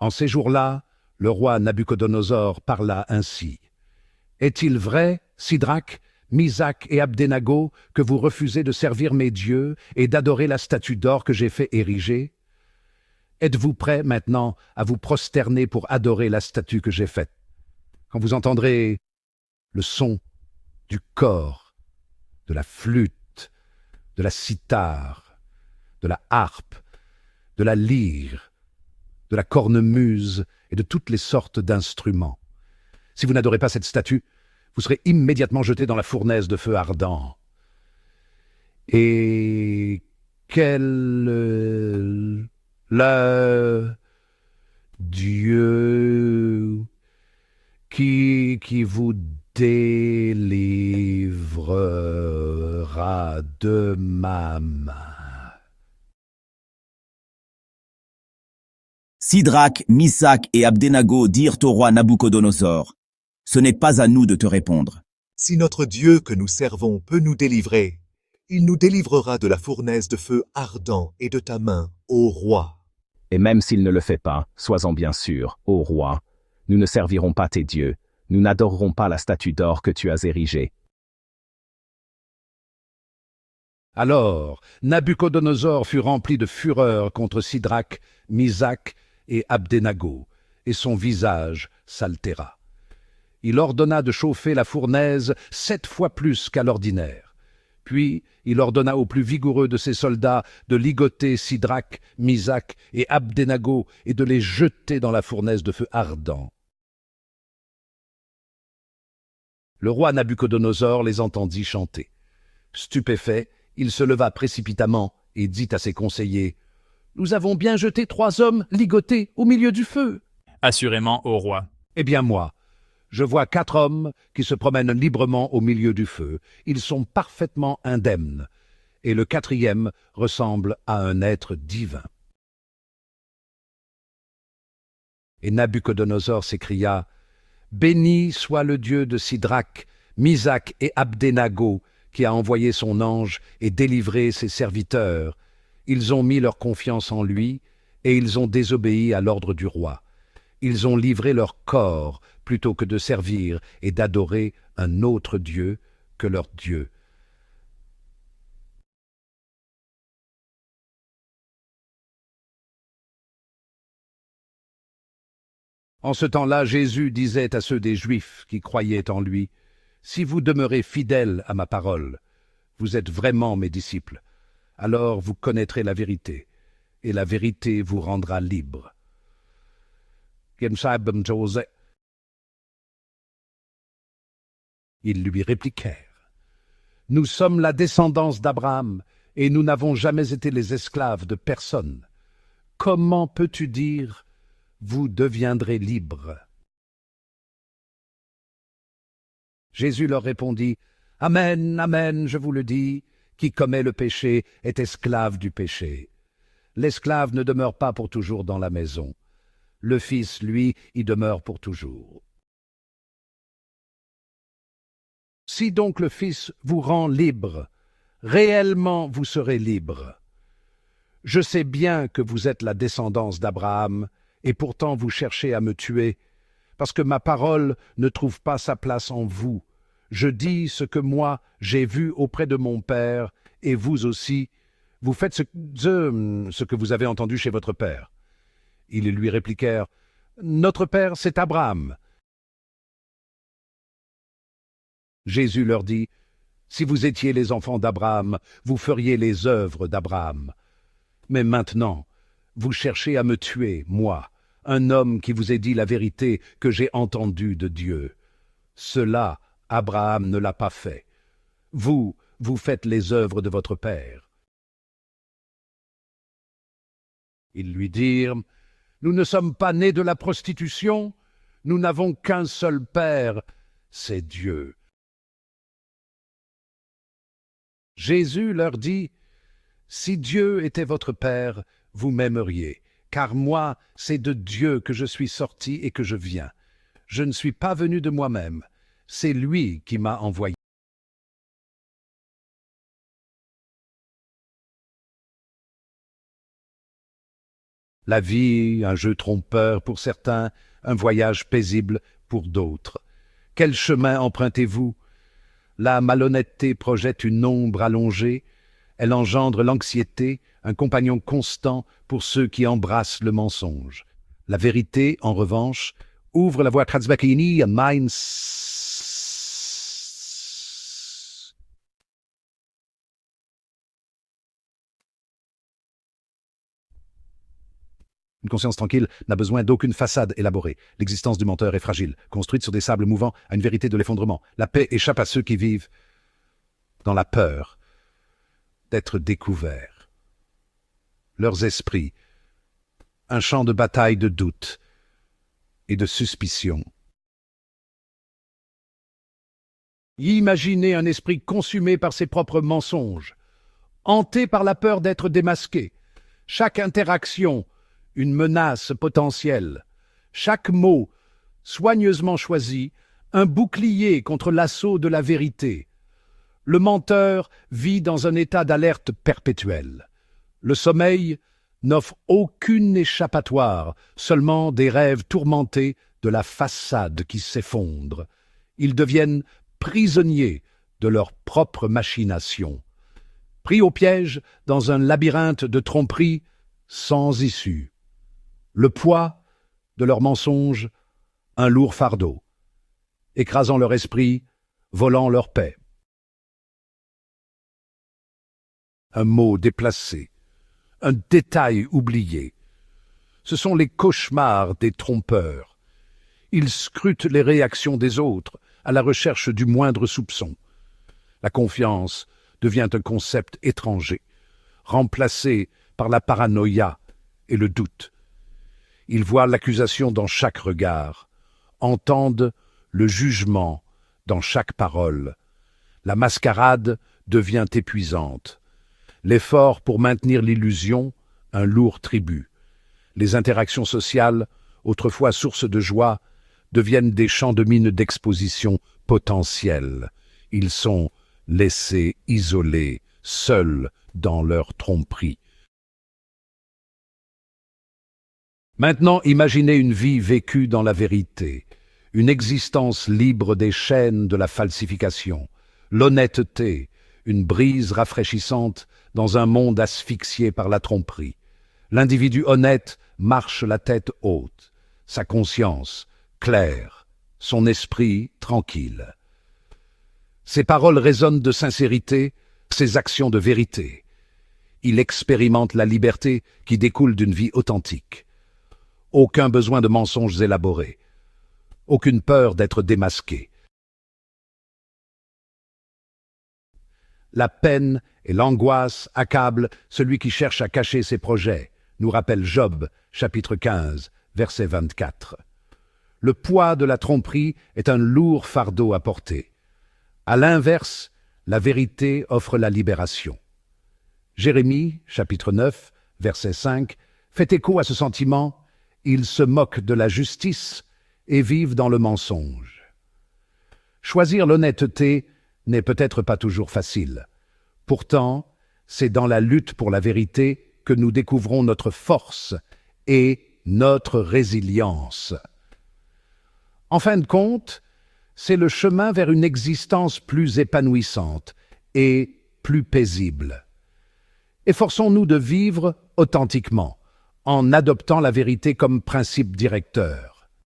En ces jours-là, le roi Nabuchodonosor parla ainsi. Est-il vrai, Sidrac, Misach et Abdenago, que vous refusez de servir mes dieux et d'adorer la statue d'or que j'ai fait ériger? Êtes-vous prêts maintenant à vous prosterner pour adorer la statue que j'ai faite? Quand vous entendrez le son du cor, de la flûte, de la cithare, de la harpe, de la lyre, de la cornemuse et de toutes les sortes d'instruments. Si vous n'adorez pas cette statue, vous serez immédiatement jeté dans la fournaise de feu ardent. Et quel le Dieu qui vous délivrera de ma main. Sidrac, Misach et Abdenago dirent au roi Nabuchodonosor, « Ce n'est pas à nous de te répondre. Si notre Dieu que nous servons peut nous délivrer, il nous délivrera de la fournaise de feu ardent et de ta main, ô roi. Et même s'il ne le fait pas, sois-en bien sûr, ô roi, nous ne servirons pas tes dieux, nous n'adorerons pas la statue d'or que tu as érigée. » Alors Nabuchodonosor fut rempli de fureur contre Sidrac, Misach et Abdenago, et son visage s'altéra. Il ordonna de chauffer la fournaise 7 fois plus qu'à l'ordinaire. Puis il ordonna aux plus vigoureux de ses soldats de ligoter Sidrac, Misach et Abdenago et de les jeter dans la fournaise de feu ardent. Le roi Nabuchodonosor les entendit chanter. Stupéfait, il se leva précipitamment et dit à ses conseillers « Nous avons bien jeté 3 hommes ligotés au milieu du feu. » Assurément, ô roi. Eh bien moi, je vois 4 hommes qui se promènent librement au milieu du feu. Ils sont parfaitement indemnes. Et le 4e ressemble à un être divin. Et Nabuchodonosor s'écria « Béni soit le Dieu de Sidrac, Misach et Abdenago, qui a envoyé son ange et délivré ses serviteurs. Ils ont mis leur confiance en lui, et ils ont désobéi à l'ordre du roi. Ils ont livré leur corps plutôt que de servir et d'adorer un autre Dieu que leur Dieu. » En ce temps-là, Jésus disait à ceux des Juifs qui croyaient en lui, « Si vous demeurez fidèles à ma parole, vous êtes vraiment mes disciples. Alors vous connaîtrez la vérité, et la vérité vous rendra libre. » Ils lui répliquèrent, « Nous sommes la descendance d'Abraham, et nous n'avons jamais été les esclaves de personne. Comment peux-tu dire, vous deviendrez libres? » Jésus leur répondit, « Amen, amen, je vous le dis, qui commet le péché est esclave du péché. L'esclave ne demeure pas pour toujours dans la maison. Le Fils, lui, y demeure pour toujours. Si donc le Fils vous rend libre, réellement vous serez libre. Je sais bien que vous êtes la descendance d'Abraham, et pourtant vous cherchez à me tuer, parce que ma parole ne trouve pas sa place en vous. Je dis ce que moi j'ai vu auprès de mon Père, et vous aussi, vous faites ce que vous avez entendu chez votre Père. » Ils lui répliquèrent, « Notre Père, c'est Abraham. » Jésus leur dit, « Si vous étiez les enfants d'Abraham, vous feriez les œuvres d'Abraham. Mais maintenant, vous cherchez à me tuer, moi, un homme qui vous ai dit la vérité que j'ai entendue de Dieu. Cela, Abraham ne l'a pas fait. Vous, vous faites les œuvres de votre père. » Ils lui dirent, « Nous ne sommes pas nés de la prostitution, nous n'avons qu'un seul Père, c'est Dieu. » Jésus leur dit, « Si Dieu était votre Père, vous m'aimeriez, car moi, c'est de Dieu que je suis sorti et que je viens. Je ne suis pas venu de moi-même, c'est lui qui m'a envoyé. » La vie, un jeu trompeur pour certains, un voyage paisible pour d'autres. Quel chemin empruntez-vous? La malhonnêteté projette une ombre allongée, elle engendre l'anxiété, un compagnon constant pour ceux qui embrassent le mensonge. La vérité, en revanche, ouvre la voie Transbakini à Une conscience tranquille n'a besoin d'aucune façade élaborée. L'existence du menteur est fragile, construite sur des sables mouvants à une vérité de l'effondrement. La paix échappe à ceux qui vivent dans la peur d'être découverts. Leurs esprits, un champ de bataille de doute et de suspicion. Imaginez un esprit consumé par ses propres mensonges, hanté par la peur d'être démasqué. Chaque interaction, une menace potentielle. Chaque mot, soigneusement choisi, un bouclier contre l'assaut de la vérité. Le menteur vit dans un état d'alerte perpétuelle. Le sommeil n'offre aucune échappatoire, seulement des rêves tourmentés de la façade qui s'effondre. Ils deviennent prisonniers de leurs propres machinations, pris au piège dans un labyrinthe de tromperies sans issue. Le poids de leurs mensonges, un lourd fardeau, écrasant leur esprit, volant leur paix. Un mot déplacé, un détail oublié. Ce sont les cauchemars des trompeurs. Ils scrutent les réactions des autres à la recherche du moindre soupçon. La confiance devient un concept étranger, remplacé par la paranoïa et le doute. Ils voient l'accusation dans chaque regard, entendent le jugement dans chaque parole. La mascarade devient épuisante. L'effort pour maintenir l'illusion, un lourd tribut. Les interactions sociales, autrefois source de joie, deviennent des champs de mine d'exposition potentiels. Ils sont laissés isolés, seuls dans leur tromperie. Maintenant, imaginez une vie vécue dans la vérité, une existence libre des chaînes de la falsification, l'honnêteté, une brise rafraîchissante dans un monde asphyxié par la tromperie. L'individu honnête marche la tête haute, sa conscience claire, son esprit tranquille. Ses paroles résonnent de sincérité, ses actions de vérité. Il expérimente la liberté qui découle d'une vie authentique. Aucun besoin de mensonges élaborés. Aucune peur d'être démasqué. La peine et l'angoisse accablent celui qui cherche à cacher ses projets, nous rappelle Job, chapitre 15, verset 24. Le poids de la tromperie est un lourd fardeau à porter. À l'inverse, la vérité offre la libération. Jérémie, chapitre 9, verset 5, fait écho à ce sentiment. Ils se moquent de la justice et vivent dans le mensonge. Choisir l'honnêteté n'est peut-être pas toujours facile. Pourtant, c'est dans la lutte pour la vérité que nous découvrons notre force et notre résilience. En fin de compte, c'est le chemin vers une existence plus épanouissante et plus paisible. Efforçons-nous de vivre authentiquement, en adoptant la vérité comme principe directeur.